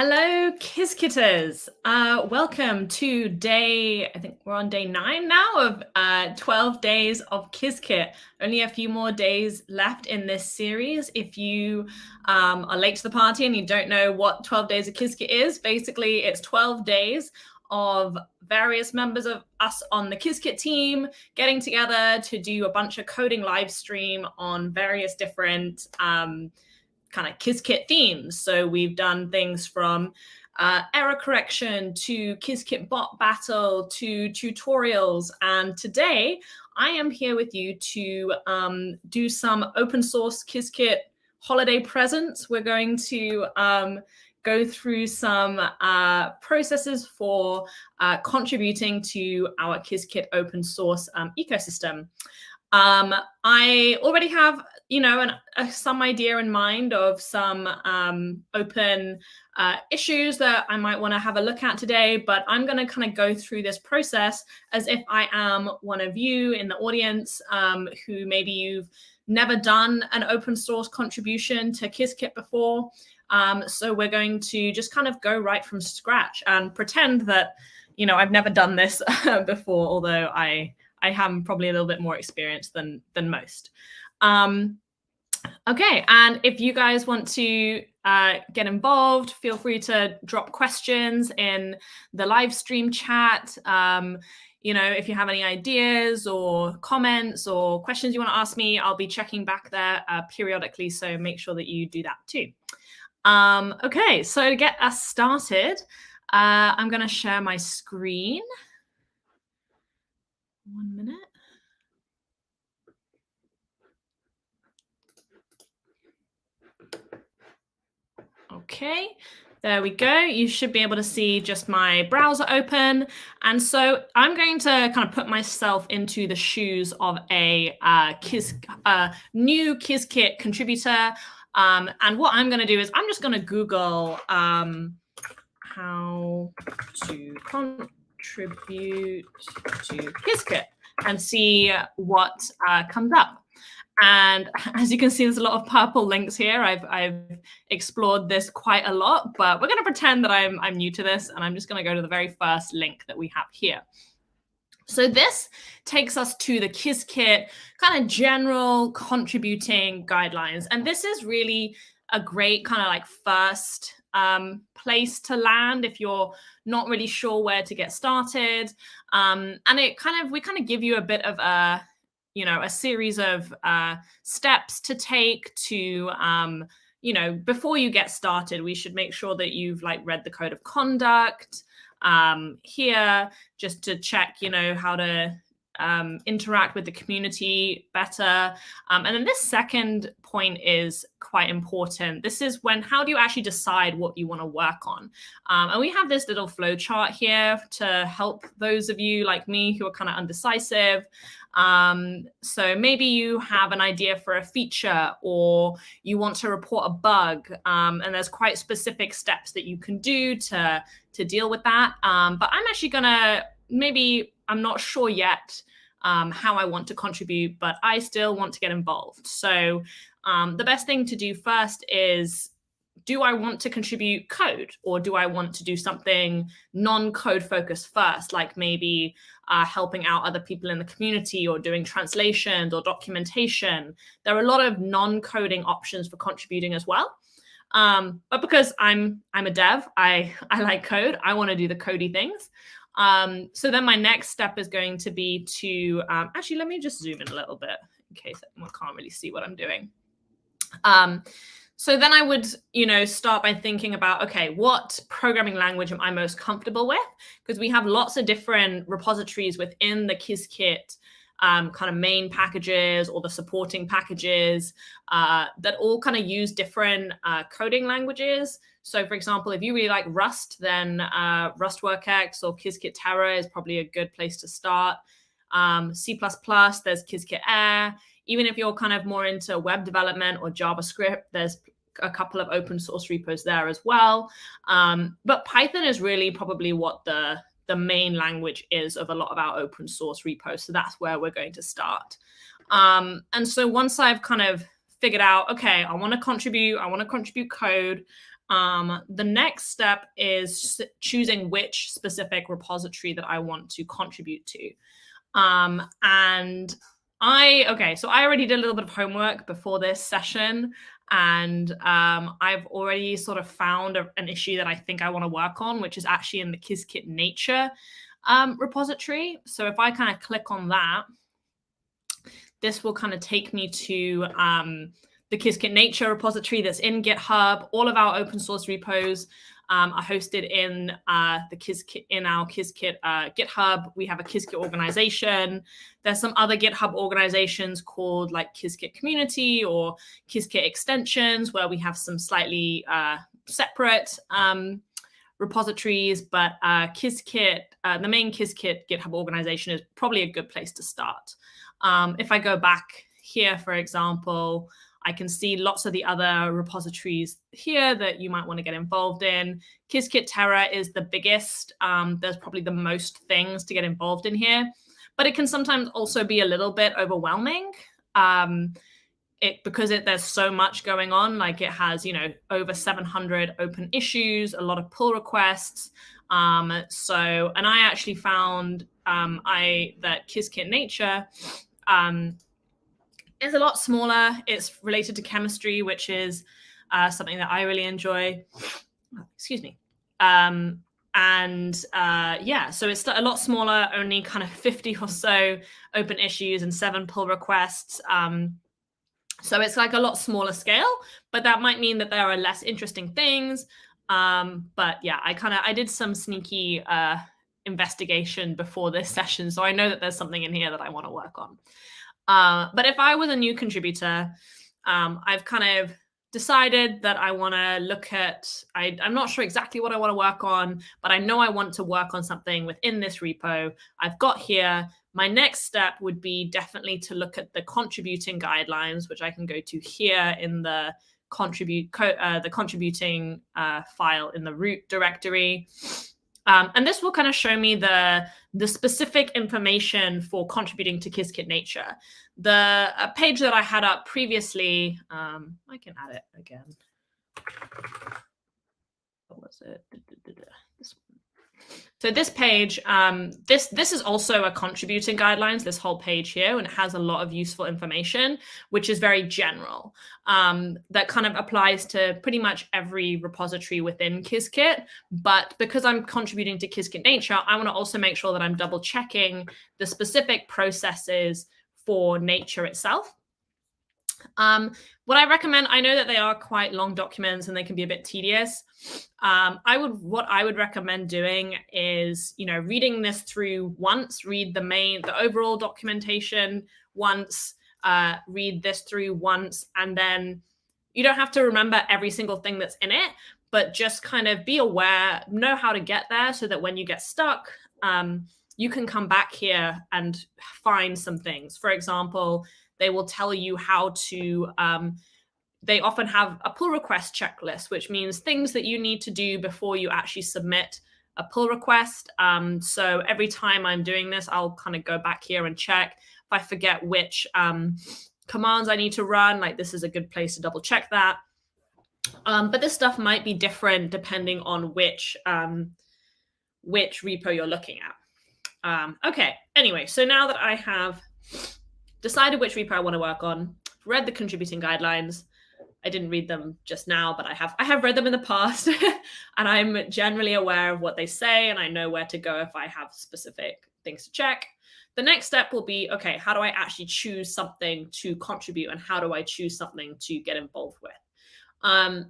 Hello, Qiskitters. Welcome to I think we're on day 9 now of 12 days of Qiskit. Only a few more days left in this series. If you are late to the party and you don't know what 12 days of Qiskit is, basically it's 12 days of various members of us on the Qiskit team getting together to do a bunch of coding live stream on various different kind of Qiskit themes. So we've done things from error correction to Qiskit bot battle to tutorials. And today I am here with you to do some open source Qiskit holiday presents. We're going to go through some processes for contributing to our Qiskit open source ecosystem. I already have, some idea in mind of some open issues that I might want to have a look at today, but I'm going to kind of go through this process as if I am one of you in the audience who maybe you've never done an open source contribution to Qiskit before. So we're going to just kind of go right from scratch and pretend that, I've never done this before, although I have probably a little bit more experience than most. Okay, and if you guys want to get involved, feel free to drop questions in the live stream chat. If you have any ideas or comments or questions you want to ask me, I'll be checking back there periodically, so make sure that you do that too. Okay, so to get us started, I'm going to share my screen. 1 minute. Okay, there we go. You should be able to see just my browser open. And so I'm going to kind of put myself into the shoes of a new Qiskit contributor. And what I'm going to do is I'm just going to Google how to contribute to Qiskit and see what comes up. And as you can see, there's a lot of purple links here. I've explored this quite a lot, but we're going to pretend that I'm new to this, and I'm just going to go to the very first link that we have here. So this takes us to the Qiskit kind of general contributing guidelines. And this is really a great kind of like first place to land if you're not really sure where to get started. And we kind of give you a bit of a series of steps to take to, before you get started. We should make sure that you've read the code of conduct here, just to check, how to interact with the community better. And then this second point is quite important. This is how do you actually decide what you want to work on? And we have this little flow chart here to help those of you like me who are kind of undecisive. So maybe you have an idea for a feature, or you want to report a bug, and there's quite specific steps that you can do to deal with that. But I'm actually gonna, I'm not sure yet how I want to contribute, but I still want to get involved. So the best thing to do first is, do I want to contribute code, or do I want to do something non-code focused first, like maybe helping out other people in the community, or doing translations or documentation? There are a lot of non-coding options for contributing as well. But because I'm a dev, I like code, I want to do the codey things. So then my next step is going to be to, actually, let me just zoom in a little bit in case anyone can't really see what I'm doing. So then I would, start by thinking about, okay, what programming language am I most comfortable with? Because we have lots of different repositories within the Qiskit kind of main packages, or the supporting packages that all kind of use different coding languages. So for example, if you really like Rust, then Rustworkx or Qiskit Terra is probably a good place to start. C++, there's Qiskit Air. Even if you're kind of more into web development or JavaScript, there's a couple of open source repos there as well. But Python is really probably what the main language is of a lot of our open source repos. So that's where we're going to start. And so once I've kind of figured out, okay, I want to contribute code, the next step is choosing which specific repository that I want to contribute to. So I already did a little bit of homework before this session, and I've already sort of found an issue that I think I want to work on, which is actually in the Qiskit nature repository. So if I kind of click on that, this will kind of take me to the Qiskit nature repository that's in GitHub. All of our open source repos are hosted in our Qiskit GitHub. We have a Qiskit organization. There's some other GitHub organizations called like Qiskit Community or Qiskit Extensions, where we have some slightly separate repositories. But Qiskit, the main Qiskit GitHub organization, is probably a good place to start. If I go back here, for example, I can see lots of the other repositories here that you might want to get involved in. Qiskit Terra is the biggest. There's probably the most things to get involved in here, but it can sometimes also be a little bit overwhelming because there's so much going on. Like it has, over 700 open issues, a lot of pull requests. And I actually found that Qiskit nature is a lot smaller. It's related to chemistry, which is something that I really enjoy. Excuse me. So it's a lot smaller, only kind of 50 or so open issues and 7 pull requests. So it's like a lot smaller scale, but that might mean that there are less interesting things. But yeah, I did some sneaky investigation before this session, so I know that there's something in here that I want to work on. But if I was a new contributor, I've kind of decided that I want to look at, I'm not sure exactly what I want to work on, but I know I want to work on something within this repo I've got here. My next step would be definitely to look at the contributing guidelines, which I can go to here in the contributing file in the root directory. And this will kind of show me the specific information for contributing to Qiskit nature. The page that I had up previously, I can add it again. What was it? This one. So this page, this is also a contributing guidelines, this whole page here, and it has a lot of useful information, which is very general. That kind of applies to pretty much every repository within Qiskit. But because I'm contributing to Qiskit nature, I want to also make sure that I'm double checking the specific processes for nature itself. What I recommend, I know that they are quite long documents and they can be a bit tedious. What I would recommend doing is, reading this through once, read the overall documentation once, read this through once, and then you don't have to remember every single thing that's in it, but just kind of be aware, know how to get there so that when you get stuck, you can come back here and find some things. For example, they will tell you how to, they often have a pull request checklist, which means things that you need to do before you actually submit a pull request. So every time I'm doing this, I'll kind of go back here and check. If I forget which commands I need to run, like this is a good place to double check that. But this stuff might be different depending on which repo you're looking at. Okay, anyway, so now that I have decided which repo I want to work on, read the contributing guidelines. I didn't read them just now, but I have read them in the past, and I'm generally aware of what they say, and I know where to go if I have specific things to check. The next step will be, okay, how do I actually choose something to contribute, and how do I choose something to get involved with?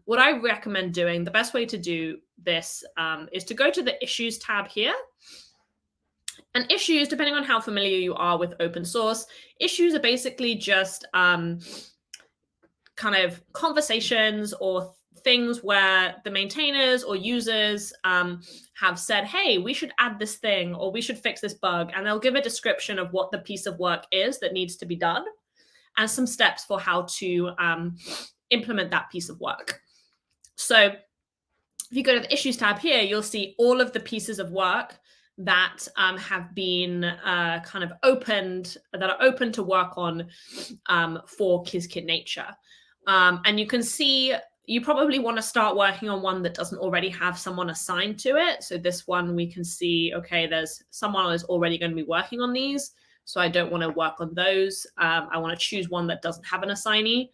What I recommend doing, the best way to do this is to go to the Issues tab here. And issues, depending on how familiar you are with open source, issues are basically just kind of conversations or things where the maintainers or users have said, hey, we should add this thing or we should fix this bug. And they'll give a description of what the piece of work is that needs to be done and some steps for how to implement that piece of work. So if you go to the Issues tab here, you'll see all of the pieces of work that have been kind of opened, that are open to work on for Qiskit nature. And you can see, you probably want to start working on one that doesn't already have someone assigned to it. So this one we can see, okay, there's someone who is already going to be working on these. So I don't want to work on those. I want to choose one that doesn't have an assignee.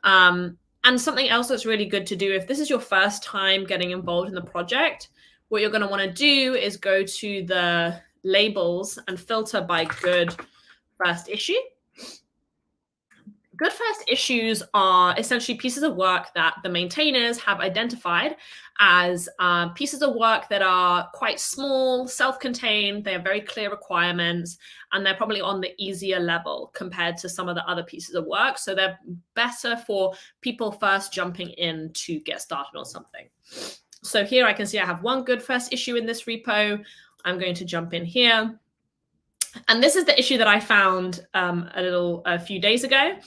And something else that's really good to do, if this is your first time getting involved in the project, what you're going to want to do is go to the labels and filter by good first issue. Good first issues are essentially pieces of work that the maintainers have identified as pieces of work that are quite small, self-contained, they have very clear requirements, and they're probably on the easier level compared to some of the other pieces of work. So they're better for people first jumping in to get started on something. So here I can see I have one good first issue in this repo. I'm going to jump in here. And this is the issue that I found a few days ago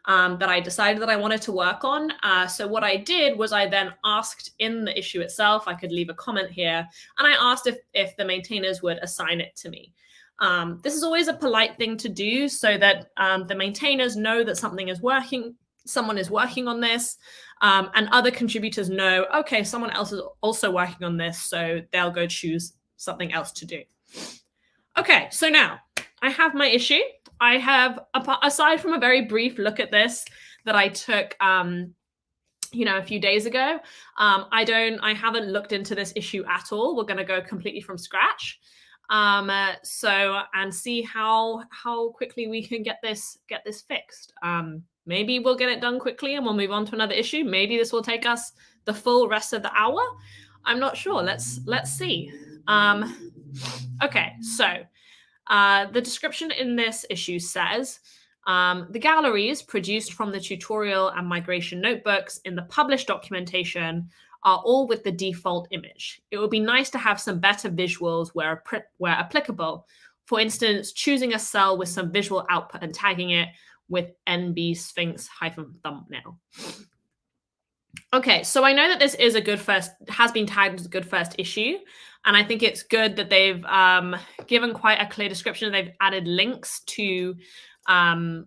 that I decided that I wanted to work on. So what I did was I then asked in the issue itself, I could leave a comment here, and I asked if the maintainers would assign it to me. This is always a polite thing to do so that the maintainers know that something is working, someone is working on this, and other contributors know, okay, someone else is also working on this, so they'll go choose something else to do. Okay, so now I have my issue. I have, aside from a very brief look at this that I took, a few days ago, I haven't looked into this issue at all. We're going to go completely from scratch. And see how quickly we can get this fixed. Maybe we'll get it done quickly and we'll move on to another issue. Maybe this will take us the full rest of the hour. I'm not sure. Let's see. Okay, so the description in this issue says, the galleries produced from the tutorial and migration notebooks in the published documentation are all with the default image. It would be nice to have some better visuals where applicable. For instance, choosing a cell with some visual output and tagging it with NB Sphinx-Thumbnail. Okay, so I know that this is has been tagged as a good first issue. And I think it's good that they've given quite a clear description. They've added links to some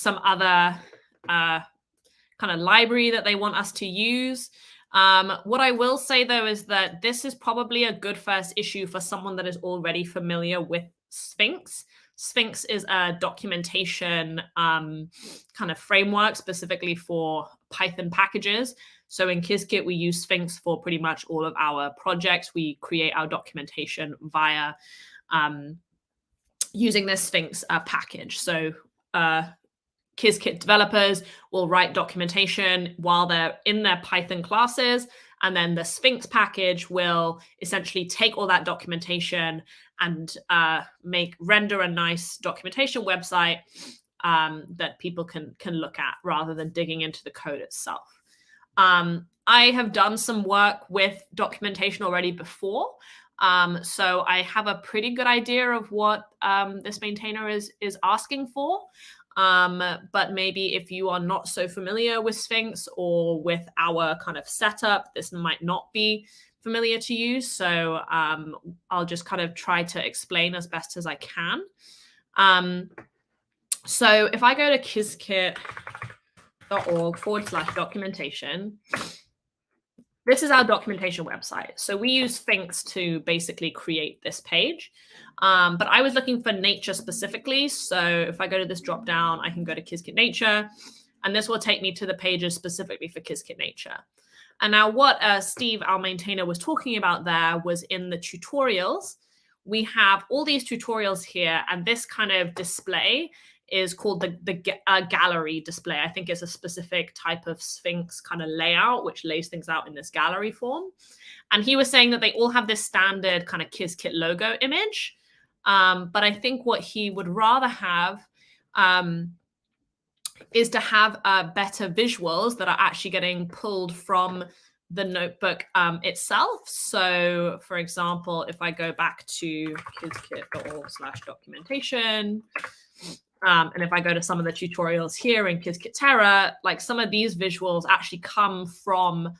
other kind of library that they want us to use. What I will say, though, is that this is probably a good first issue for someone that is already familiar with Sphinx. Sphinx is a documentation kind of framework specifically for Python packages. So in Qiskit, we use Sphinx for pretty much all of our projects. We create our documentation via using this Sphinx package. So Qiskit developers will write documentation while they're in their Python classes, and then the Sphinx package will essentially take all that documentation and render a nice documentation website that people can look at rather than digging into the code itself. I have done some work with documentation already before, so I have a pretty good idea of what this maintainer is asking for. But maybe if you are not so familiar with Sphinx or with our kind of setup, this might not be familiar to you. So I'll just kind of try to explain as best as I can. So if I go to qiskit.org/documentation, this is our documentation website. So we use Sphinx to basically create this page. But I was looking for nature specifically. So if I go to this drop down, I can go to Qiskit Nature, and this will take me to the pages specifically for Qiskit Nature. And now what Steve, our maintainer, was talking about there was in the tutorials. We have all these tutorials here, and this kind of display is called the gallery display. I think it's a specific type of Sphinx kind of layout, which lays things out in this gallery form. And he was saying that they all have this standard kind of Qiskit logo image. But I think what he would rather have is to have better visuals that are actually getting pulled from the notebook itself. So for example, if I go back to qiskit.org/documentation, and if I go to some of the tutorials here in Qiskit Terra, like some of these visuals actually come from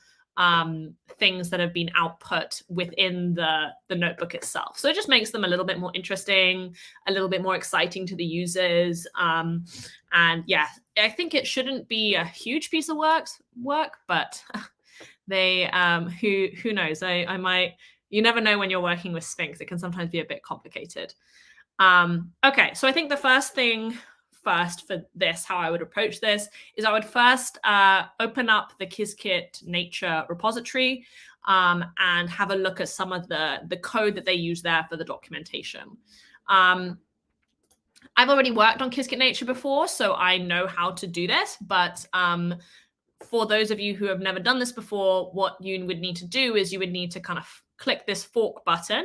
things that have been output within the notebook itself. So it just makes them a little bit more interesting, a little bit more exciting to the users. And yeah, I think it shouldn't be a huge piece of work, but they who knows? I might. You never know when you're working with Sphinx. It can sometimes be a bit complicated. Okay, so I think the first thing first for this, how I would approach this, is I would first open up the Qiskit nature repository and have a look at some of the code that they use there for the documentation. I've already worked on Qiskit nature before, so I know how to do this, but for those of you who have never done this before, what you would need to do is you would need to kind of click this fork button,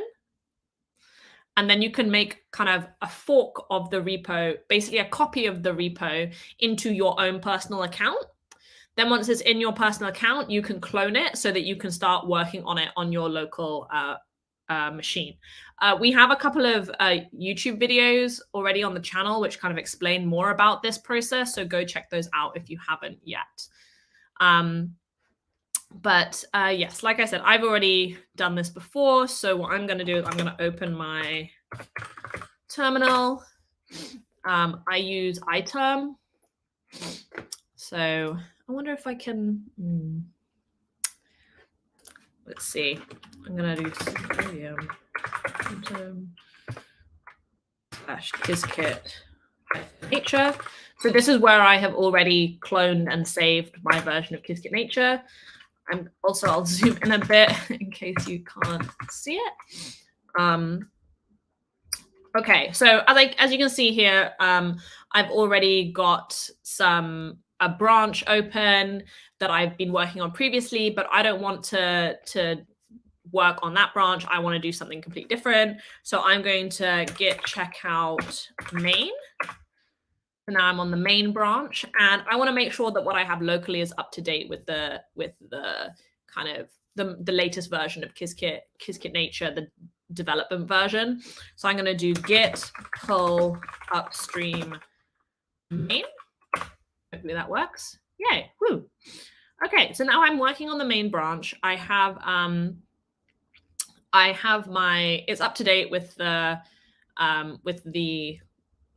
and then you can make kind of a fork of the repo, basically a copy of the repo into your own personal account. Then once it's in your personal account, you can clone it so that you can start working on it on your local machine. We have a couple of YouTube videos already on the channel which kind of explain more about this process, so go check those out if you haven't yet. But yes, like I said, I've already done this before. So what I'm going to do is I'm going to open my terminal. I use iTerm. So I wonder if I can, let's see. I'm going to do /Qiskit nature. So this is where I have already cloned and saved my version of Qiskit nature. I'll zoom in a bit in case you can't see it. Okay, so as you can see here, I've already got a branch open that I've been working on previously, but I don't want to work on that branch. I want to do something completely different. So I'm going to git checkout main. So now I'm on the main branch, and I want to make sure that what I have locally is up to date with the kind of the latest version of Qiskit nature, the development version. So I'm going to do git pull upstream main. Hopefully that works. Yay! Woo! Okay, so now I'm working on the main branch. I have it's up to date with the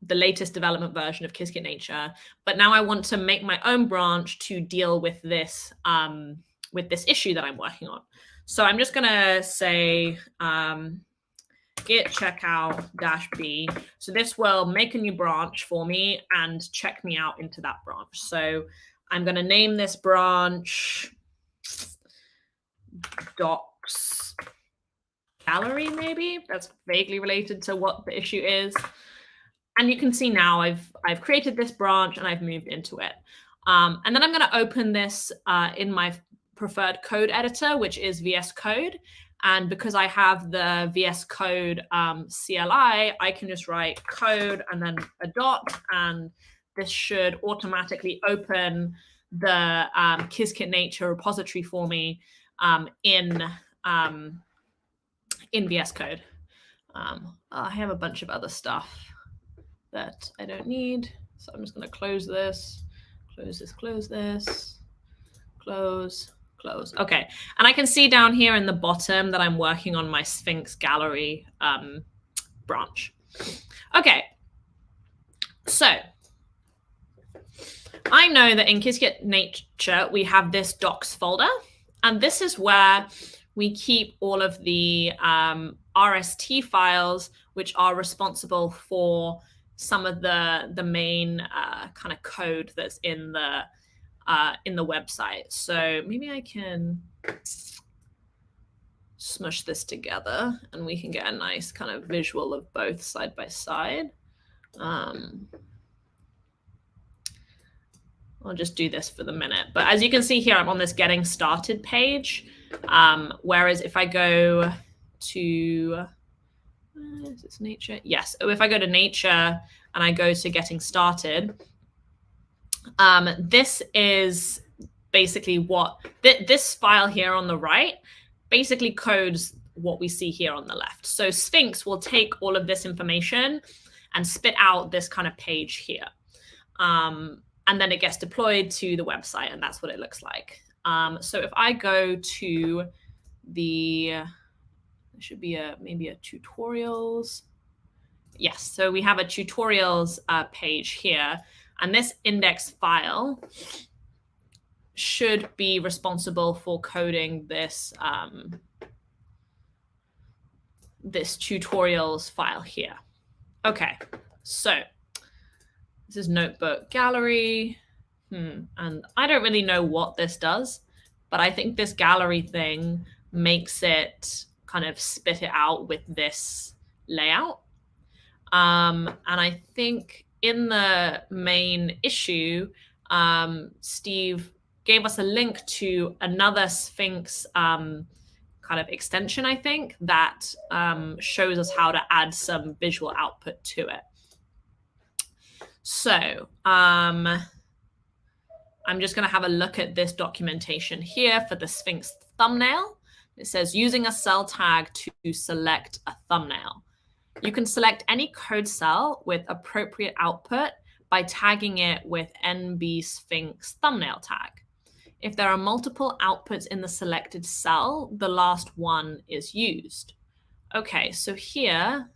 latest development version of Qiskit nature, but now I want to make my own branch to deal with this issue that I'm working on. So I'm just gonna say git checkout -b. So this will make a new branch for me and check me out into that branch. So I'm gonna name this branch docs gallery, maybe. That's vaguely related to what the issue is. And you can see now I've created this branch and I've moved into it. And then I'm going to open this in my preferred code editor, which is VS Code. And because I have the VS Code CLI, I can just write code and then a dot, and this should automatically open the Qiskit nature repository for me in VS Code. I have a bunch of other stuff that I don't need. So I'm just going to close this, close this, close this, close. Okay. And I can see down here in the bottom that I'm working on my Sphinx Gallery branch. Okay. So I know that in Qiskit nature, we have this docs folder, and this is where we keep all of the RST files, which are responsible for some of the main kind of code that's in the website. So maybe I can smush this together and we can get a nice kind of visual of both side by side. I'll just do this for the minute. But as you can see here, I'm on this getting started page. Whereas if I go to is this nature? Yes. If I go to nature and I go to getting started, this is basically what this file here on the right basically codes what we see here on the left. So Sphinx will take all of this information and spit out this kind of page here. And then it gets deployed to the website, and that's what it looks like. So if I go to there should be maybe a tutorials. Yes, so we have a tutorials page here, and this index file should be responsible for coding this this tutorials file here. Okay, so this is notebook gallery. And I don't really know what this does, but I think this gallery thing makes it kind of spit it out with this layout. And I think in the main issue, Steve gave us a link to another Sphinx kind of extension, I think, that shows us how to add some visual output to it. So I'm just going to have a look at this documentation here for the Sphinx thumbnail. It says using a cell tag to select a thumbnail. You can select any code cell with appropriate output by tagging it with NB Sphinx thumbnail tag. If there are multiple outputs in the selected cell, the last one is used. Okay, so here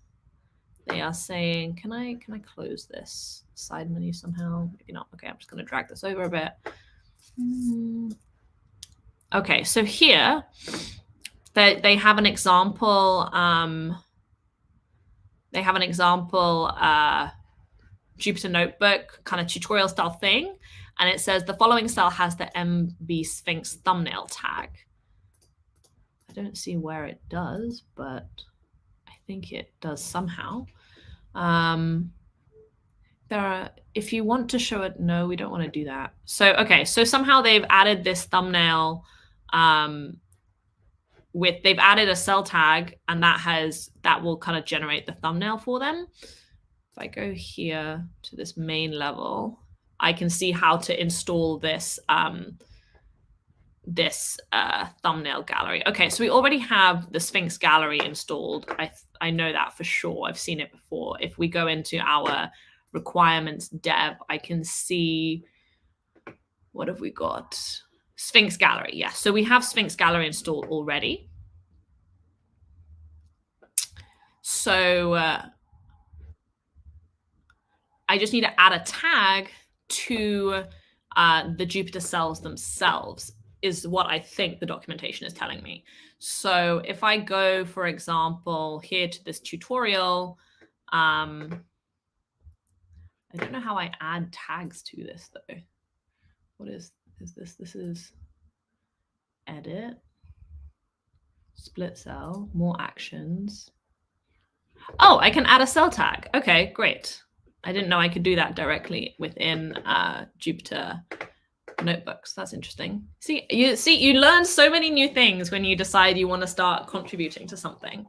they are saying, can I close this side menu somehow? Maybe not. Okay, I'm just going to drag this over a bit. Okay, so here they have an example. They have an example Jupyter Notebook kind of tutorial style thing, and it says the following cell has the MB Sphinx thumbnail tag. I don't see where it does, but I think it does somehow. If you want to show it, no, we don't want to do that. So, okay, so somehow they've added this thumbnail they've added a cell tag, and that will kind of generate the thumbnail for them. If I go here to this main level, I can see how to install this thumbnail gallery. Okay, so we already have the Sphinx Gallery installed. I know that for sure. I've seen it before. If we go into our requirements dev, I can see, what have we got? Sphinx Gallery, yes. So we have Sphinx Gallery installed already. So I just need to add a tag to the Jupyter cells themselves, is what I think the documentation is telling me. So if I go, for example, here to this tutorial, I don't know how I add tags to this though. What is this? This is edit, split cell, more actions. Oh, I can add a cell tag. Okay, great. I didn't know I could do that directly within Jupyter Notebooks. That's interesting. You learn so many new things when you decide you want to start contributing to something.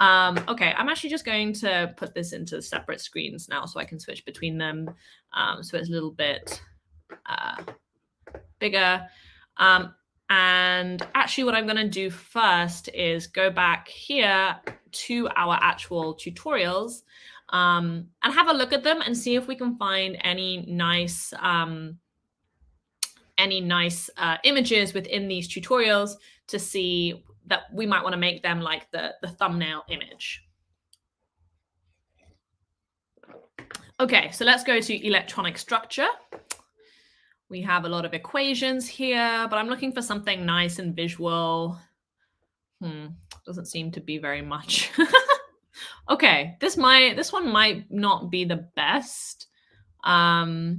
Okay, I'm actually just going to put this into separate screens now so I can switch between them. So it's a little bit bigger. And actually what I'm going to do first is go back here to our actual tutorials and have a look at them and see if we can find any nice images within these tutorials to see that we might want to make them like the thumbnail image. Okay, so let's go to electronic structure. We have a lot of equations here, but I'm looking for something nice and visual. Doesn't seem to be very much. Okay, this one might not be the best. Yeah,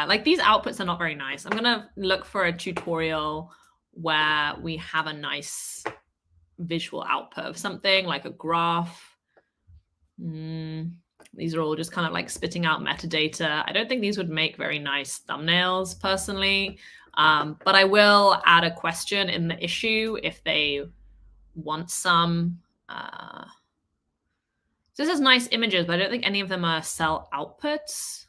like these outputs are not very nice. I'm gonna look for a tutorial where we have a nice visual output of something like a graph. These are all just kind of like spitting out metadata. I don't think these would make very nice thumbnails personally, but I will add a question in the issue if they want some. So this is nice images, but I don't think any of them are cell outputs.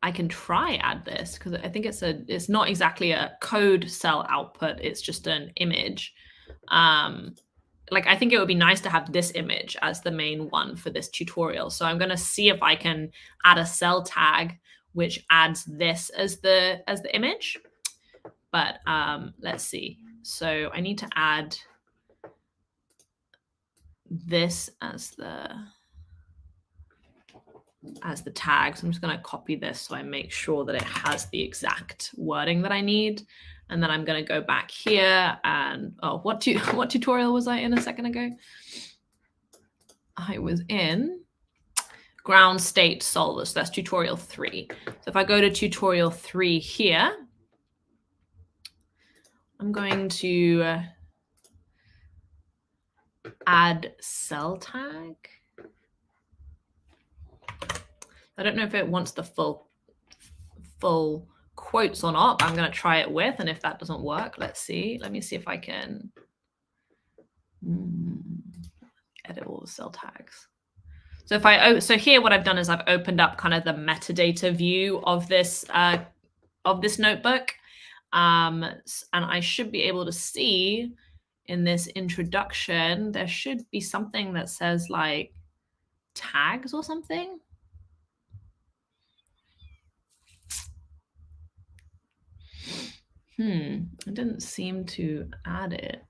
I can try add this because I think it's not exactly a code cell output. It's just an image. Like I think it would be nice to have this image as the main one for this tutorial. So I'm going to see if I can add a cell tag which adds this as the image. But let's see. So I need to add this as the tag. So I'm just going to copy this so I make sure that it has the exact wording that I need. And then I'm going to go back here and, oh, what tutorial was I in a second ago? I was in ground state solver. So that's tutorial 3. So if I go to tutorial 3 here, I'm going to add cell tag. I don't know if it wants the full quotes or not, but I'm going to try it with, and if that doesn't work, let's see. Let me see if I can edit all the cell tags. So so here what I've done is I've opened up kind of the metadata view of this notebook, and I should be able to see in this introduction there should be something that says like tags or something. I didn't seem to add it,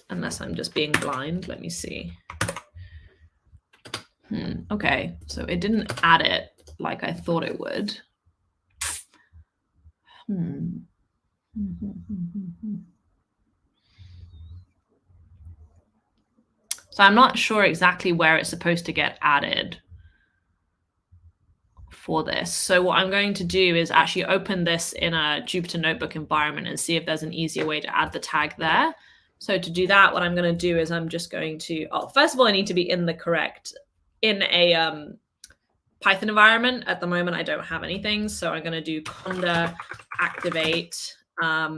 unless I'm just being blind. Let me see. Okay, so it didn't add it like I thought it would. So I'm not sure exactly where it's supposed to get added for this. So what I'm going to do is actually open this in a Jupyter Notebook environment and see if there's an easier way to add the tag there. So to do that, what I'm going to do is I'm just going to, first of all, I need to be in a Python environment. At the moment, I don't have anything. So I'm going to do conda activate. I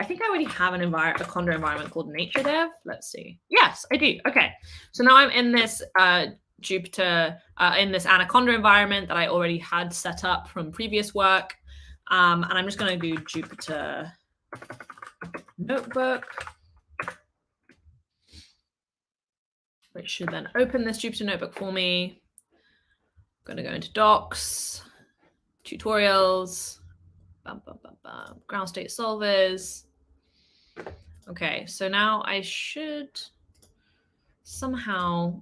think I already have a conda environment called NatureDev. Let's see. Yes, I do. Okay. So now I'm in this Jupyter, in this Anaconda environment that I already had set up from previous work. And I'm just going to do Jupyter Notebook, which should then open this Jupyter Notebook for me. I'm going to go into docs, tutorials, ground state solvers. Okay, so now I should somehow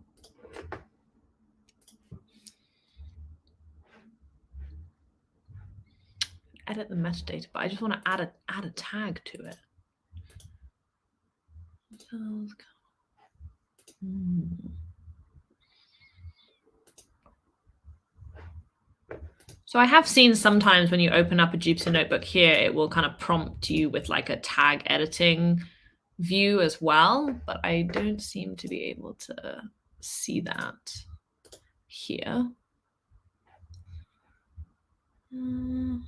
edit the metadata, but I just want to add a tag to it. So I have seen sometimes when you open up a Jupyter Notebook here, it will kind of prompt you with like a tag editing view as well, but I don't seem to be able to see that here. You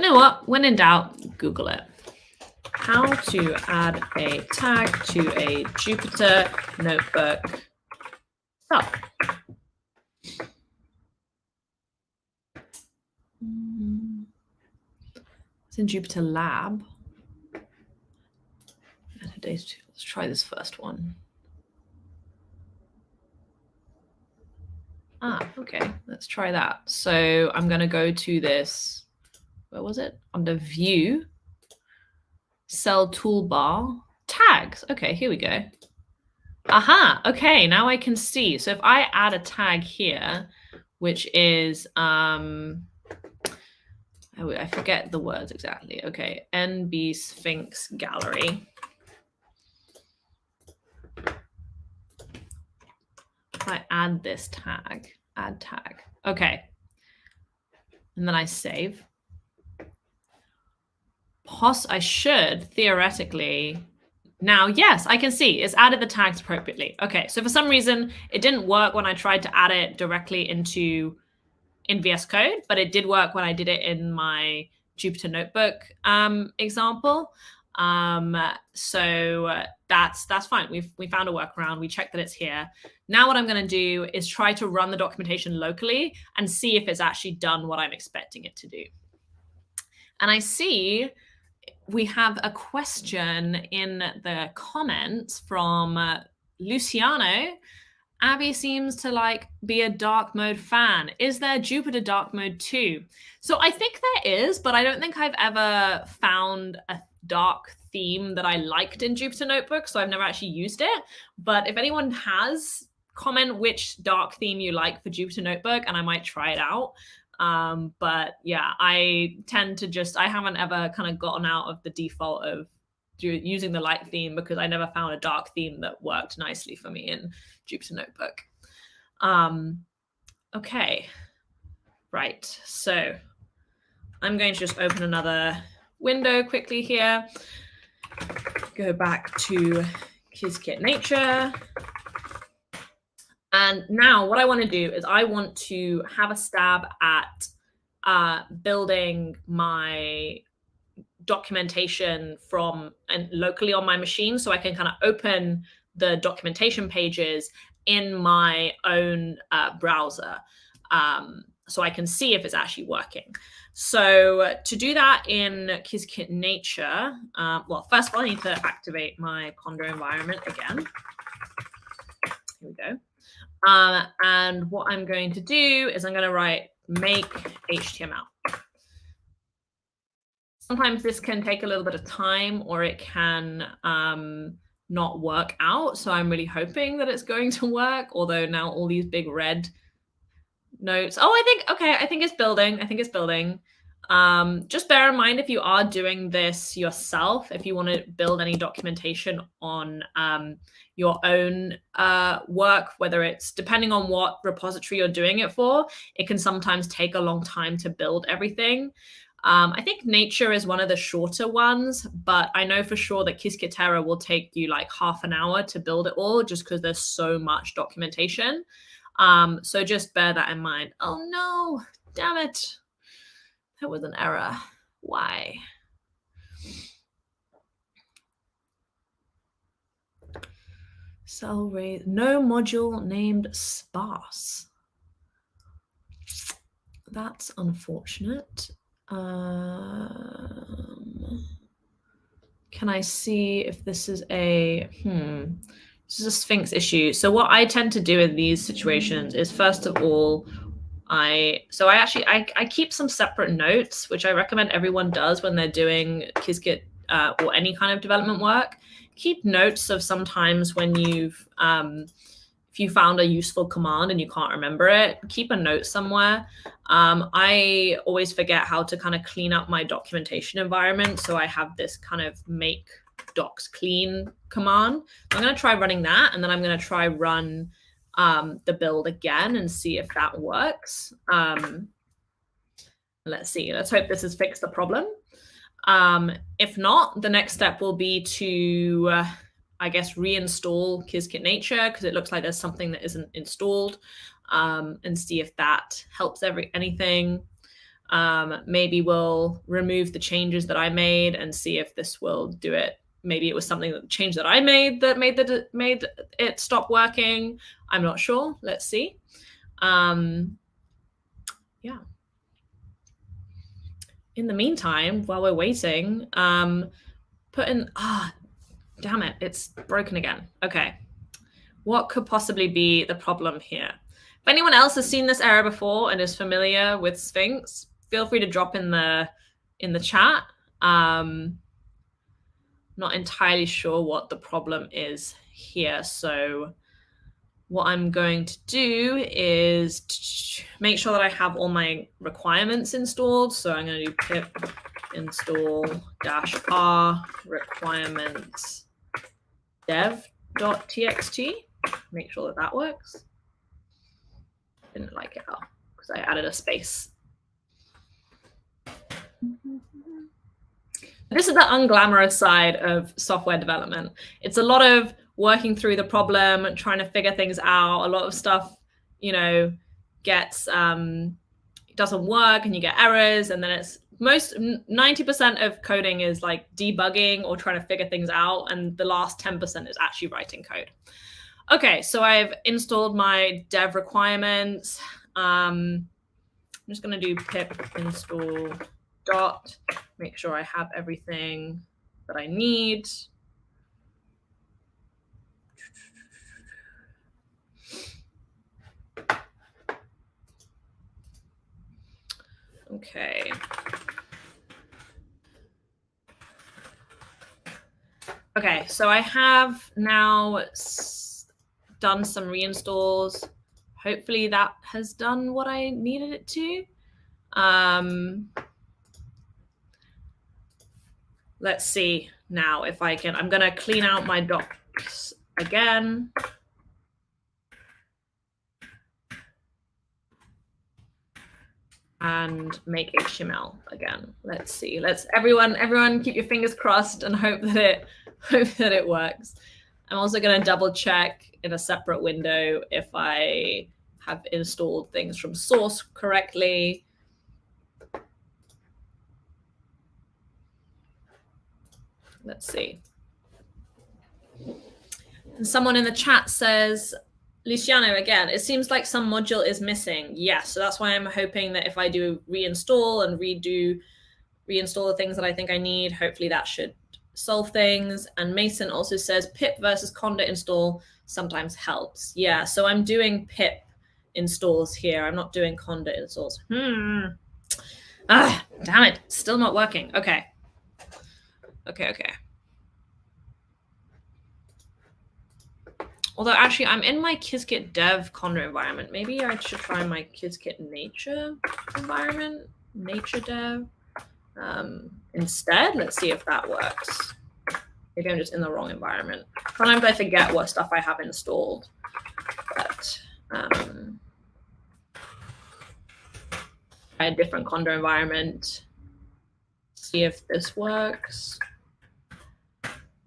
know what? When in doubt, Google it. How to add a tag to a Jupyter Notebook. Oh. It's in Jupyter Lab. Let's try this first one. Okay, let's try that. So I'm going to go to this, where was it? Under View, Cell Toolbar, Tags. Okay, here we go. Aha, okay, now I can see. So if I add a tag here, which is, I forget the words exactly. Okay, NB Sphinx Gallery. If I add this tag, add tag. Okay. And then I save. I should theoretically now, yes, I can see it's added the tags appropriately. Okay, so for some reason it didn't work when I tried to add it directly in VS Code, but it did work when I did it in my Jupyter Notebook example. So that's fine. We found a workaround. We checked that it's here. Now what I'm going to do is try to run the documentation locally and see if it's actually done what I'm expecting it to do. And I see we have a question in the comments from Luciano. Abby seems to like be a dark mode fan. Is there Jupyter dark mode too? So I think there is, but I don't think I've ever found a dark theme that I liked in Jupyter Notebook, so I've never actually used it. But if anyone has, comment which dark theme you like for Jupyter Notebook, and I might try it out. But yeah, I tend to just, I haven't ever kind of gotten out of the default of using the light theme because I never found a dark theme that worked nicely for me in Jupyter Notebook. Okay, right. So I'm going to just open another window quickly here. Go back to Qiskit Nature. And now what I want to do is I want to have a stab at building my documentation from and locally on my machine, so I can kind of open the documentation pages in my own browser, so I can see if it's actually working. So to do that in Qiskit Nature, well, first of all, I need to activate my Conda environment again. Here we go. And what I'm going to do is I'm going to write make HTML. Sometimes this can take a little bit of time, or it can not work out. So I'm really hoping that it's going to work, although now all these big red notes. Oh, I think it's building. I think it's building. Just bear in mind, if you are doing this yourself, if you want to build any documentation on your own work, whether it's depending on what repository you're doing it for, it can sometimes take a long time to build everything. I think Nature is one of the shorter ones, but I know for sure that Qiskit will take you like half an hour to build it all, just because there's so much documentation. So just bear that in mind. Oh no, damn it. That was an error. Why? Cell raise, no module named sparse. That's unfortunate. Can I see if this is a, this is a Sphinx issue. So what I tend to do in these situations is, first of all, I keep some separate notes, which I recommend everyone does when they're doing Qiskit or any kind of development work. Keep notes of sometimes when you've, if you found a useful command and you can't remember it, keep a note somewhere. I always forget how to kind of clean up my documentation environment. So I have this kind of make docs clean command. I'm going to try running that, and then I'm going to try run the build again and see if that works. Let's see. Let's hope this has fixed the problem. If not, the next step will be to, I guess, reinstall Qiskit Nature, because it looks like there's something that isn't installed, and see if that helps anything. Maybe we'll remove the changes that I made and see if this will do it. Maybe it was something that change that I made that made it stop working. I'm not sure. Let's see. Yeah. In the meantime, while we're waiting, put in, damn it, it's broken again. Okay. What could possibly be the problem here? If anyone else has seen this error before and is familiar with Sphinx, feel free to drop in the chat. Not entirely sure what the problem is here. So what I'm going to do is make sure that I have all my requirements installed. So I'm going to do pip install -r requirements dev.txt. Make sure that that works. Didn't like it because I added a space. This is the unglamorous side of software development. It's a lot of working through the problem, trying to figure things out. A lot of stuff, gets doesn't work, and you get errors, and then it's 90% of coding is like debugging or trying to figure things out, and the last 10% is actually writing code. Okay, so I've installed my dev requirements. I'm just going to do pip install dot, make sure I have everything that I need. Okay. Okay, so I have now done some reinstalls. Hopefully that has done what I needed it to. Let's see now if I can. I'm going to clean out my docs again. And make HTML again. Let's see. Let's everyone keep your fingers crossed and hope that it works. I'm also going to double check in a separate window if I have installed things from source correctly. Let's see. And someone in the chat says, Luciano, again, it seems like some module is missing. Yes, so that's why I'm hoping that if I do reinstall and reinstall the things that I think I need, hopefully that should solve things. And Mason also says pip versus conda install sometimes helps. Yeah, so I'm doing pip installs here. I'm not doing conda installs. Ah, damn it, still not working. Okay. Although actually I'm in my Qiskit dev conda environment. Maybe I should try my Qiskit nature environment, nature dev instead. Let's see if that works. Maybe I'm just in the wrong environment. Sometimes I forget what stuff I have installed. But try a different conda environment. See if this works.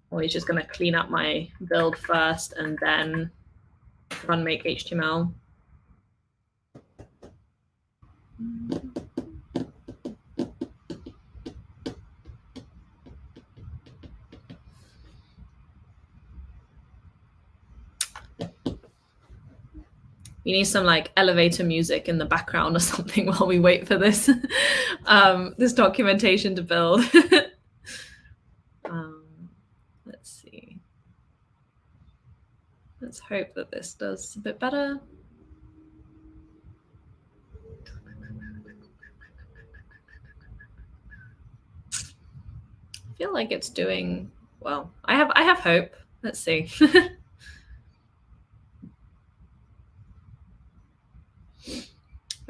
Or he's just going to clean up my build first and then run make HTML. We need some like elevator music in the background or something while we wait for this this documentation to build. Let's see. Let's hope that this does a bit better. I feel like it's doing well. I have hope. Let's see.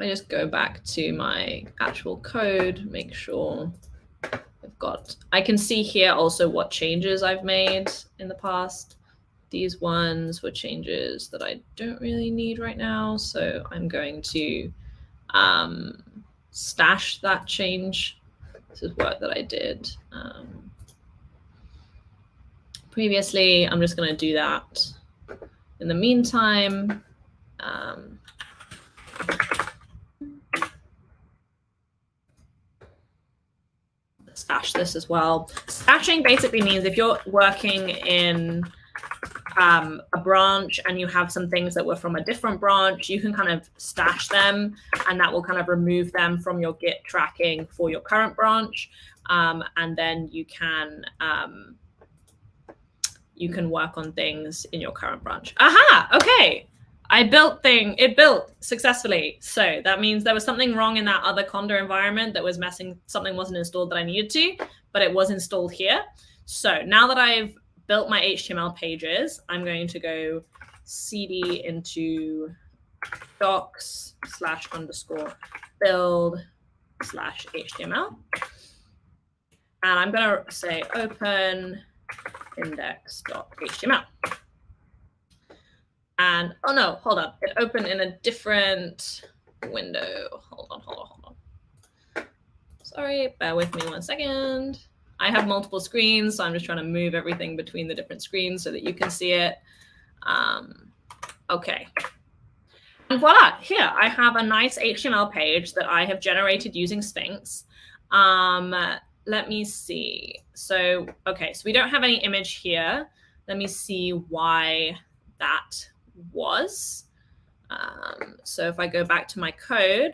I just go back to my actual code, make sure I've got, I can see here also what changes I've made in the past. These ones were changes that I don't really need right now. So I'm going to stash that change. This is work that I did previously. I'm just going to do that. In the meantime, stash this as well. Stashing basically means if you're working in a branch and you have some things that were from a different branch, you can kind of stash them and that will kind of remove them from your Git tracking for your current branch. And then you can work on things in your current branch. Aha, okay. It built successfully. So that means there was something wrong in that other conda environment that was messing, something wasn't installed that I needed to, but it was installed here. So now that I've built my HTML pages, I'm going to go cd into docs/_build/HTML. And I'm going to say open index.html. And oh no, hold on. It opened in a different window. Hold on. Sorry, bear with me 1 second. I have multiple screens, so I'm just trying to move everything between the different screens so that you can see it. Okay. And voila, here I have a nice HTML page that I have generated using Sphinx. Let me see. So, okay, so we don't have any image here. Let me see why that was. So if I go back to my code,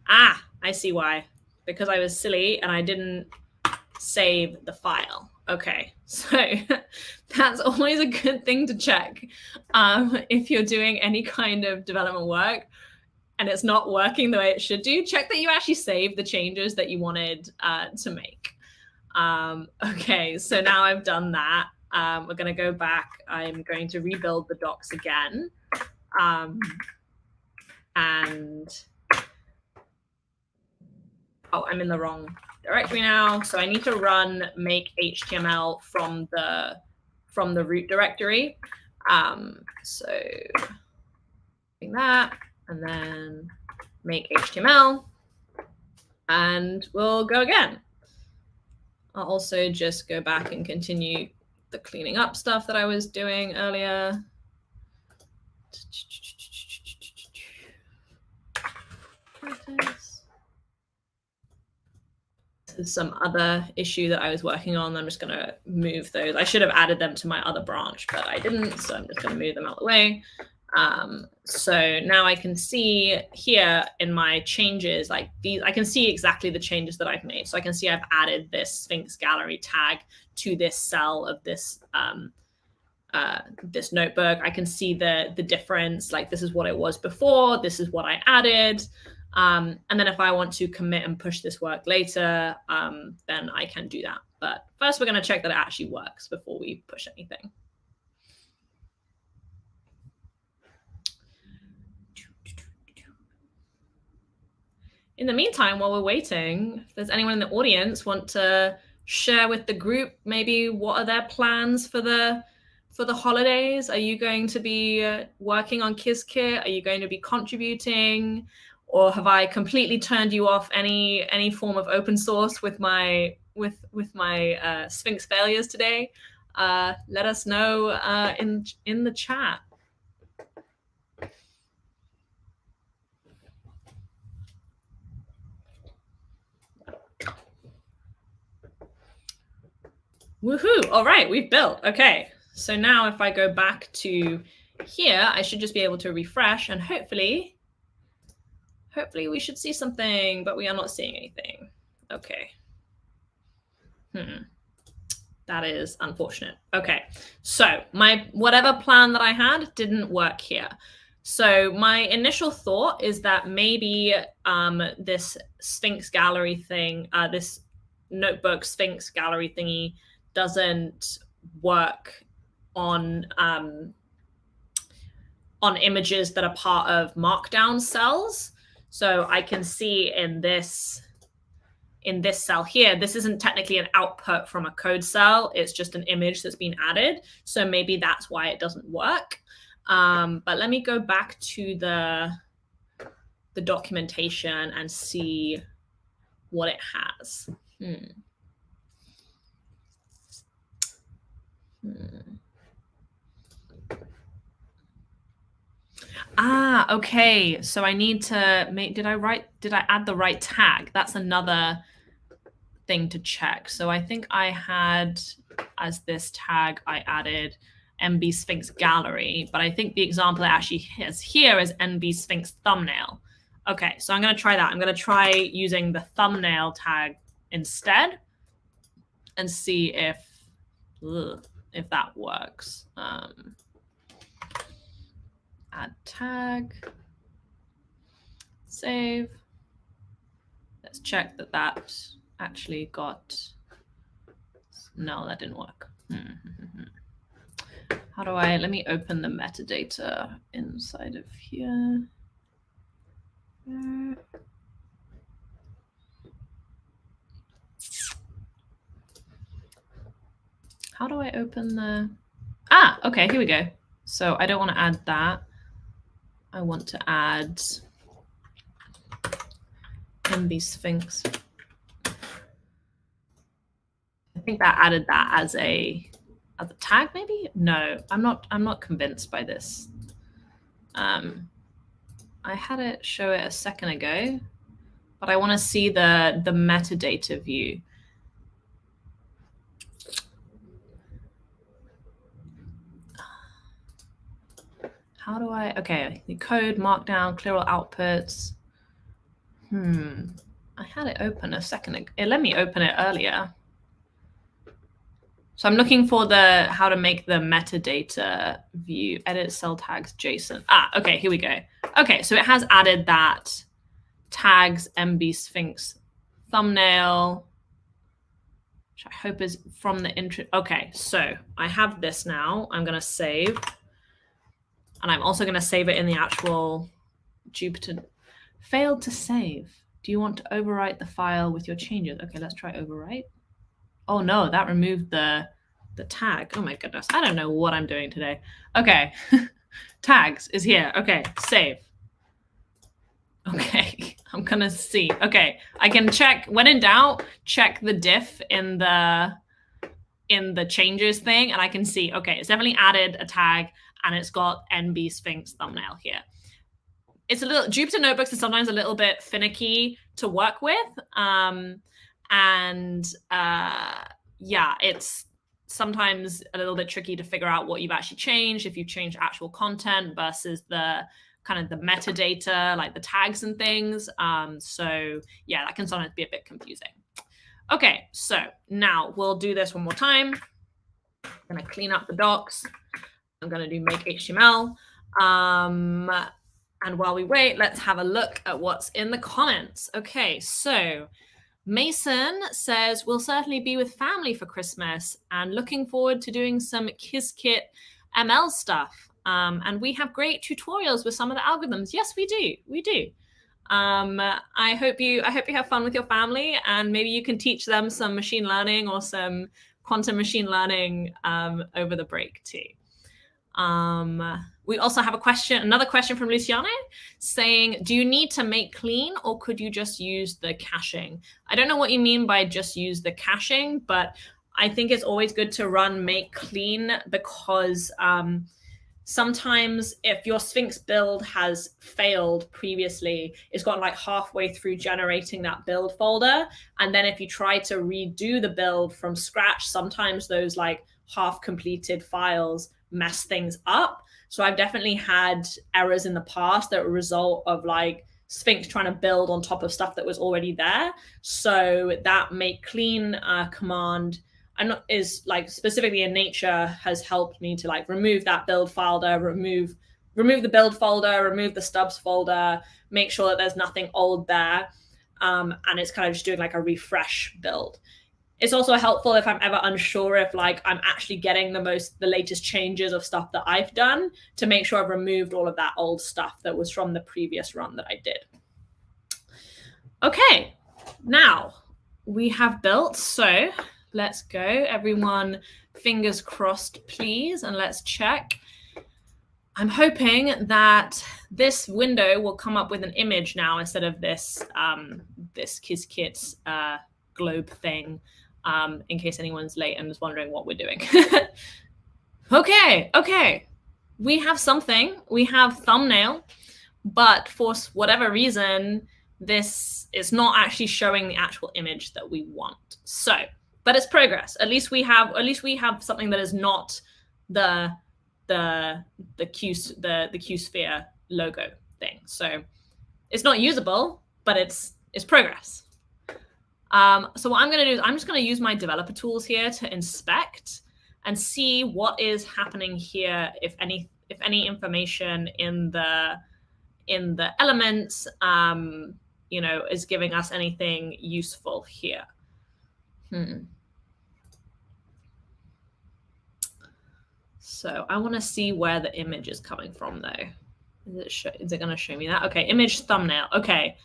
I see why. Because I was silly and I didn't save the file. Okay, so that's always a good thing to check if you're doing any kind of development work. and it's not working the way it should do, check that you actually saved the changes that you wanted to make. Okay, so now I've done that. We're going to go back. I'm going to rebuild the docs again. And oh, I'm in the wrong directory now. So I need to run make HTML from the root directory. So doing that, and then make HTML, and we'll go again. I'll also just go back and continue the cleaning up stuff that I was doing earlier. This is some other issue that I was working on. I'm just going to move those. I should have added them to my other branch, but I didn't, so I'm just going to move them out of the way. So now I can see here in my changes, like these, I can see exactly the changes that I've made. So I can see I've added this Sphinx Gallery tag to this cell of this this notebook. I can see the difference, like this is what it was before, this is what I added. And then if I want to commit and push this work later, then I can do that. But first we're going to check that it actually works before we push anything. In the meantime, while we're waiting, if there's anyone in the audience want to share with the group, maybe what are their plans for the holidays? Are you going to be working on Qiskit? Are you going to be contributing? Or have I completely turned you off any form of open source with my Sphinx failures today? Let us know in the chat. Woohoo! All right, we've built. Okay, so now if I go back to here, I should just be able to refresh, and hopefully we should see something, but we are not seeing anything. Okay. That is unfortunate. Okay, so my whatever plan that I had didn't work here. So my initial thought is that maybe this Sphinx Gallery thing, this notebook Sphinx Gallery thingy doesn't work on images that are part of markdown cells. So I can see in this cell here, this isn't technically an output from a code cell. It's just an image that's been added. So maybe that's why it doesn't work. But let me go back to the documentation and see what it has. Ah, okay. So I need to make, did I add the right tag? That's another thing to check. So I think I had, as this tag, I added NB Sphinx Gallery, but I think the example it actually has here is NB Sphinx Thumbnail. Okay, so I'm going to try that. I'm going to try using the thumbnail tag instead and see if that works. Add tag, save. Let's check that that actually got, no, that didn't work. How do I, let me open the metadata inside of here. How do I open the, okay, here we go. So I don't want to add that. I want to add NB Sphinx. I think that added that as a tag, maybe? No, I'm not convinced by this. I had it show it a second ago, but I want to see the metadata view. How do I, okay, the code, markdown, clear all outputs. I had it open a second ago. It let me open it earlier. So I'm looking for how to make the metadata view, edit cell tags JSON. Okay, here we go. Okay, so it has added that tags MB Sphinx thumbnail, which I hope is from the intro. Okay, so I have this now. I'm going to save. And I'm also going to save it in the actual Jupyter. Failed to save. Do you want to overwrite the file with your changes? Okay, let's try overwrite. Oh no, that removed the tag. Oh my goodness. I don't know what I'm doing today. Okay. Tags is here. Okay, save. Okay, I'm gonna see. Okay, I can check, when in doubt, check the diff in the changes thing, and I can see, okay, it's definitely added a tag and it's got NB Sphinx thumbnail here. It's a little, Jupyter Notebooks is sometimes a little bit finicky to work with. Yeah, it's sometimes a little bit tricky to figure out what you've actually changed, if you've changed actual content versus the kind of the metadata, like the tags and things. So yeah, that can sometimes be a bit confusing. Okay, so now we'll do this one more time. I'm gonna clean up the docs. I'm gonna do make HTML. And while we wait, let's have a look at what's in the comments. Okay, so Mason says, we'll certainly be with family for Christmas and looking forward to doing some Qiskit ML stuff. And we have great tutorials with some of the algorithms. Yes, we do. We do. I hope you have fun with your family, and maybe you can teach them some machine learning or some quantum machine learning over the break too. We also have another question from Luciano saying, do you need to make clean or could you just use the caching? I don't know what you mean by just use the caching, but I think it's always good to run make clean because sometimes if your Sphinx build has failed previously, it's gotten like halfway through generating that build folder. And then if you try to redo the build from scratch, sometimes those like half completed files mess things up. So I've definitely had errors in the past that were a result of like Sphinx trying to build on top of stuff that was already there. So that make clean command is like specifically in nature has helped me to like remove that build folder, remove the build folder, remove the stubs folder, make sure that there's nothing old there. And it's kind of just doing like a refresh build. It's also helpful if I'm ever unsure if like I'm actually getting the latest changes of stuff that I've done to make sure I've removed all of that old stuff that was from the previous run that I did. Okay, now we have built, so let's go. Everyone, fingers crossed, please, and let's check. I'm hoping that this window will come up with an image now instead of this this Qiskit globe thing. In case anyone's late and is wondering what we're doing. Okay. We have something. We have thumbnail, but for whatever reason, this is not actually showing the actual image that we want. So, but it's progress. At least we have something that is not the Q-sphere logo thing. So it's not usable, but it's progress. So what I'm going to do is I'm just going to use my developer tools here to inspect and see what is happening here, if any information in the elements, is giving us anything useful here. So I want to see where the image is coming from, though. Is it going to show me that? Okay, image thumbnail. Okay.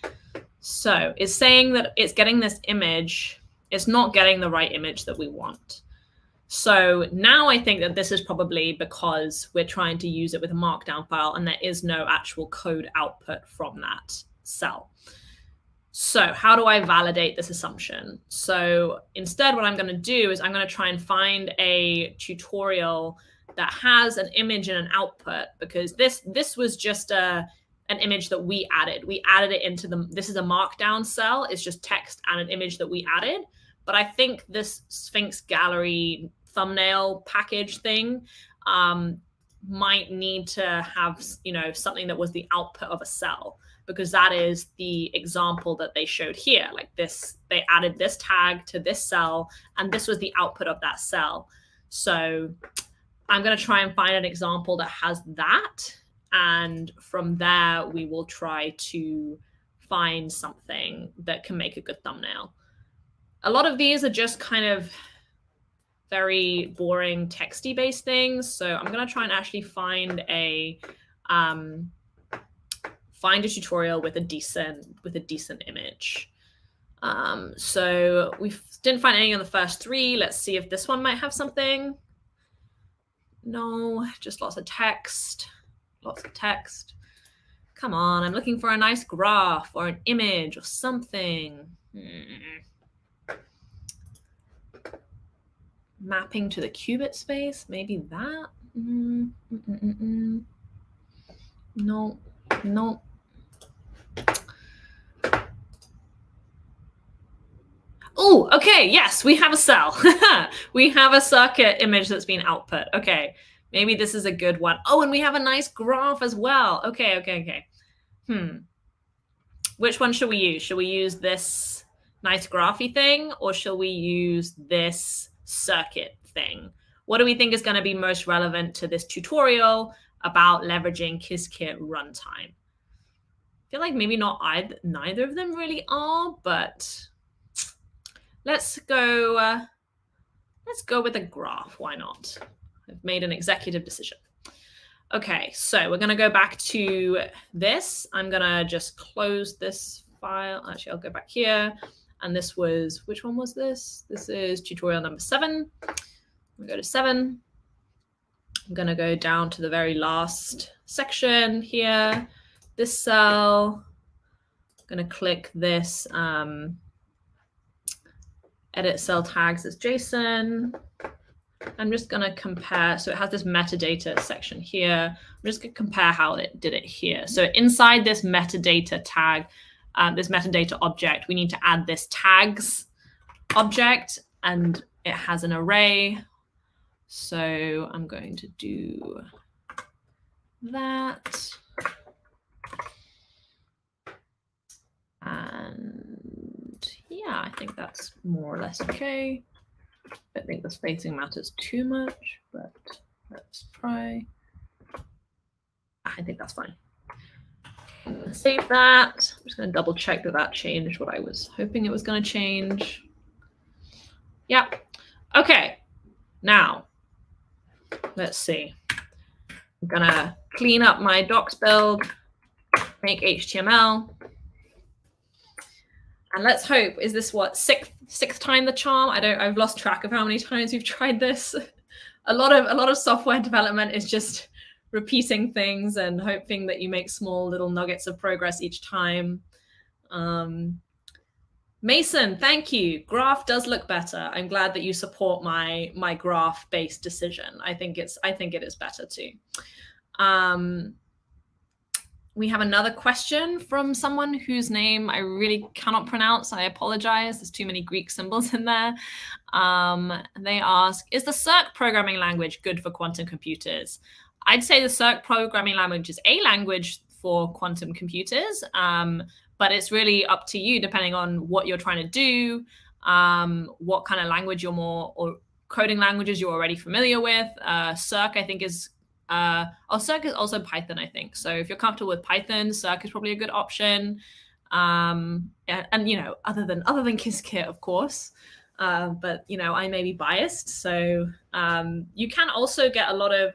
So it's saying that it's getting this image. It's not getting the right image that we want. So now I think that this is probably because we're trying to use it with a markdown file and there is no actual code output from that cell. So how do I validate this assumption? So instead, what I'm going to do is I'm going to try and find a tutorial that has an image and an output, because this was just an image that we added. We added it into this is a markdown cell. It's just text and an image that we added. But I think this Sphinx Gallery thumbnail package thing might need to have, something that was the output of a cell, because that is the example that they showed here. Like this, they added this tag to this cell, and this was the output of that cell. So I'm going to try and find an example that has that. And from there, we will try to find something that can make a good thumbnail. A lot of these are just kind of very boring texty based things. So I'm going to try and actually find a tutorial with a decent image. So we didn't find any on the first three. Let's see if this one might have something. No, just lots of text. Lots of text. Come on, I'm looking for a nice graph or an image or something. Mapping to the qubit space, maybe that? No, no. Oh, okay, yes, we have a cell. We have a circuit image that's been output. Okay, maybe this is a good one. Oh, and we have a nice graph as well. Okay. Which one should we use? Should we use this nice graphy thing, or shall we use this circuit thing? What do we think is going to be most relevant to this tutorial about leveraging Qiskit runtime? I feel like maybe neither of them really are, but let's go with a graph. Why not? I've made an executive decision. Okay, so we're going to go back to this. I'm going to just close this file. Actually, I'll go back here. And this was, which one was this? This is tutorial number 7. We go to 7. I'm going to go down to the very last section here. This cell. I'm going to click this edit cell tags as JSON. I'm just going to compare. So it has this metadata section here. I'm just going to compare how it did it here. So inside this metadata tag, this metadata object, we need to add this tags object, and it has an array. So I'm going to do that. And yeah, I think that's more or less okay. I don't think the spacing matters too much, but let's try. I think that's fine. I'm going to save that. I'm just going to double check that that changed what I was hoping it was going to change. Yep. Okay. Now, let's see. I'm going to clean up my docs build, make HTML. And let's hope, is this what, sixth time the charm? I've lost track of how many times we've tried this. A lot of software development is just repeating things and hoping that you make small little nuggets of progress each time. Mason, thank you. Graph does look better. I'm glad that you support my graph-based decision. I think it is better too. We have another question from someone whose name I really cannot pronounce. I apologize. There's too many Greek symbols in there. They ask, is the Cirq programming language good for quantum computers? I'd say the Cirq programming language is a language for quantum computers, but it's really up to you depending on what you're trying to do, what kind of language or coding languages you're already familiar with. Cirq, I think, is Cirq is also Python, I think. So if you're comfortable with Python, Cirq is probably a good option. And you know, other than Qiskit, of course. But you know, I may be biased. So you can also get a lot of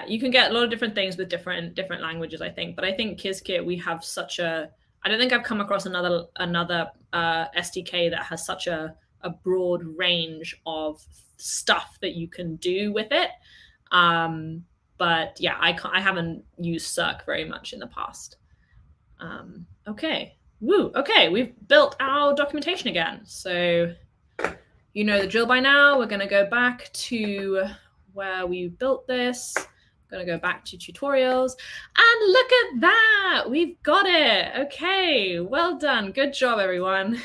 you can get a lot of different things with different languages, I think. But I think Qiskit, we have such a, I don't think I've come across another SDK that has such a broad range of stuff that you can do with it. But yeah, I haven't used Cirq very much in the past. Okay. Woo. Okay, we've built our documentation again. So you know the drill by now. We're going to go back to where we built this. Going to go back to tutorials, and look at that, we've got it. Okay, well done, good job everyone.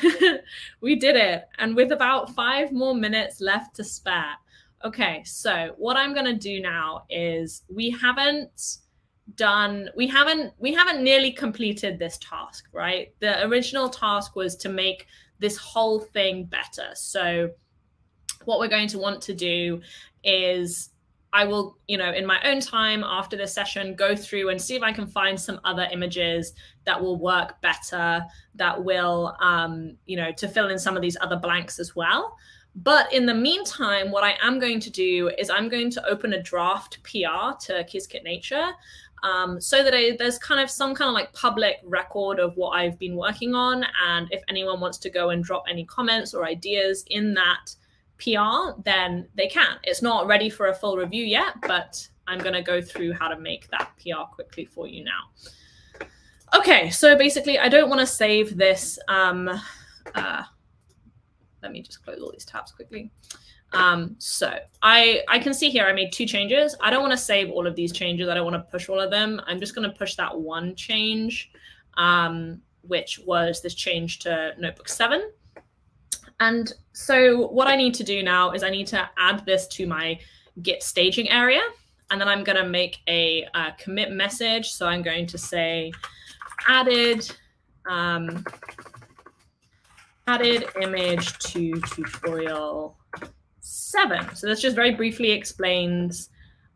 We did it, and with about 5 more minutes left to spare. Okay, so what I'm going to do now is we haven't nearly completed this task, right? The original task was to make this whole thing better. So what we're going to want to do is I will, in my own time after this session, go through and see if I can find some other images that will work better, that will, to fill in some of these other blanks as well. But in the meantime, what I am going to do is I'm going to open a draft PR to Qiskit Nature, so that there's some kind of like public record of what I've been working on. And if anyone wants to go and drop any comments or ideas in that PR, then they can. It's not ready for a full review yet, but I'm going to go through how to make that PR quickly for you now. Okay, so basically, I don't want to save this. Let me just close all these tabs quickly. So I can see here I made 2 changes. I don't want to save all of these changes. I don't want to push all of them. I'm just going to push that one change, which was this change to Notebook 7. And so what I need to do now is I need to add this to my Git staging area. And then I'm going to make a commit message. So I'm going to say added image to tutorial 7. So this just very briefly explains,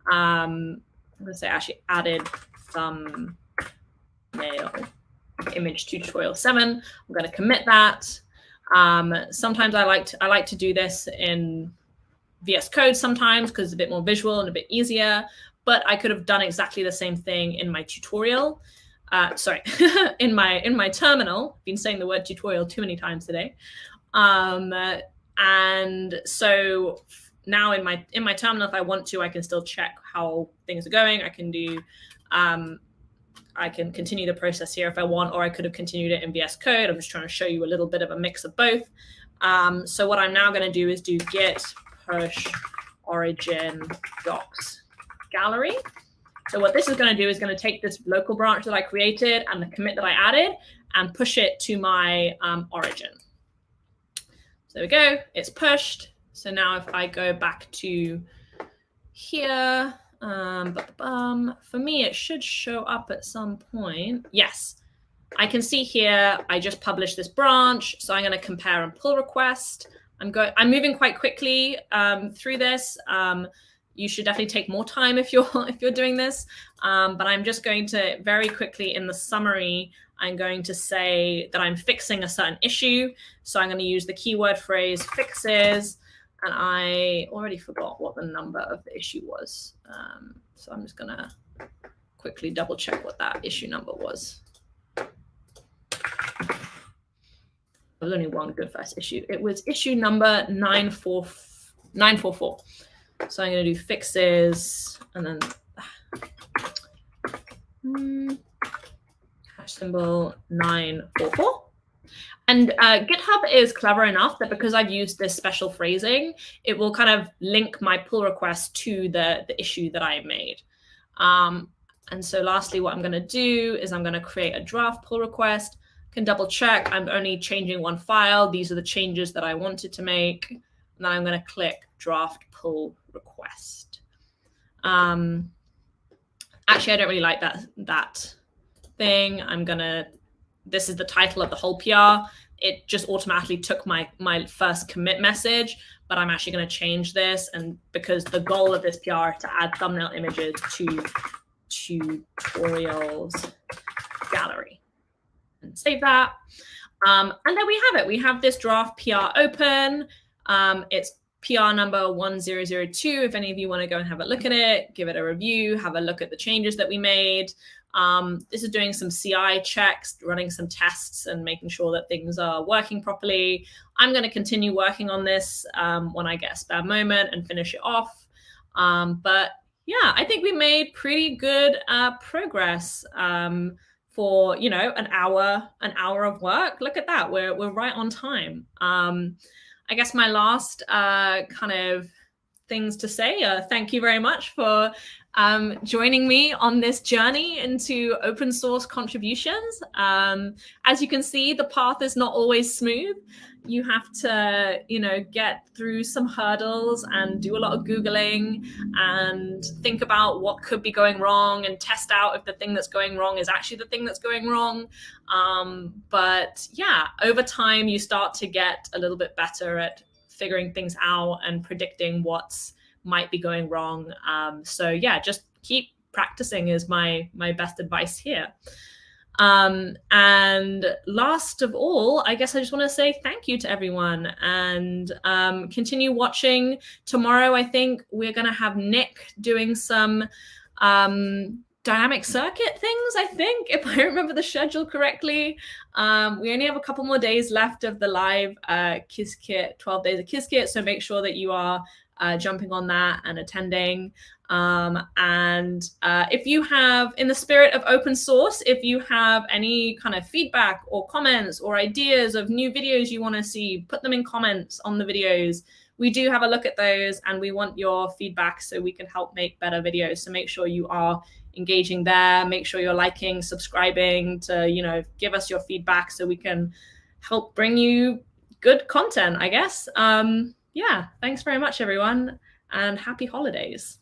I'm going to say actually added thumbnail image to tutorial 7. I'm going to commit that. Sometimes I like to do this in VS Code sometimes because it's a bit more visual and a bit easier, but I could have done exactly the same thing in my tutorial. in my terminal. I've been saying the word tutorial too many times today. And so now in my terminal, if I want to, I can still check how things are going. I can do, I can continue the process here if I want, or I could have continued it in VS Code. I'm just trying to show you a little bit of a mix of both. So what I'm now going to do is do git push origin docs gallery. So what this is going to do is going to take this local branch that I created and the commit that I added and push it to my origin. So there we go. It's pushed. So now if I go back to here, for me, it should show up at some point. Yes, I can see here, I just published this branch. So I'm going to compare and pull request. I'm moving quite quickly through this. You should definitely take more time if you're doing this. But I'm just going to very quickly in the summary, I'm going to say that I'm fixing a certain issue. So I'm going to use the keyword phrase fixes. And I already forgot what the number of the issue was. So I'm just going to quickly double check what that issue number was. There was only one good first issue. It was issue number 944. So I'm going to do fixes and then hash symbol 944. And GitHub is clever enough that because I've used this special phrasing, it will kind of link my pull request to the issue that I made. And so lastly, what I'm going to do is I'm going to create a draft pull request. Can double check. I'm only changing one file. These are the changes that I wanted to make. And then I'm going to click draft pull request. Actually, I don't really like that thing. This is the title of the whole PR. It just automatically took my first commit message, but I'm actually going to change this. And because the goal of this PR is to add thumbnail images to tutorials gallery. And save that. And then we have it. We have this draft PR open. It's PR number 1002. If any of you want to go and have a look at it, give it a review, have a look at the changes that we made. This is doing some CI checks, running some tests and making sure that things are working properly. I'm going to continue working on this when I get a spare moment and finish it off. But yeah, I think we made pretty good progress for, an hour of work. Look at that. We're right on time. I guess my last kind of things to say are thank you very much for joining me on this journey into open source contributions. As you can see, the path is not always smooth. You have to, get through some hurdles and do a lot of Googling and think about what could be going wrong and test out if the thing that's going wrong is actually the thing that's going wrong. But yeah, over time, you start to get a little bit better at figuring things out and predicting what's might be going wrong. So yeah, just keep practicing is my best advice here. And last of all, I guess I just want to say thank you to everyone, and continue watching. Tomorrow, I think we're going to have Nick doing some dynamic circuit things, I think, if I remember the schedule correctly. We only have a couple more days left of the live Qiskit, 12 Days of Qiskit, so make sure that you are jumping on that and attending. And if you have, in the spirit of open source, if you have any kind of feedback or comments or ideas of new videos you want to see, put them in comments on the videos. We do have a look at those, and we want your feedback so we can help make better videos. So make sure you are engaging there. Make sure you're liking, subscribing to, you know, give us your feedback so we can help bring you good content, I guess. Yeah, thanks very much, everyone, and happy holidays.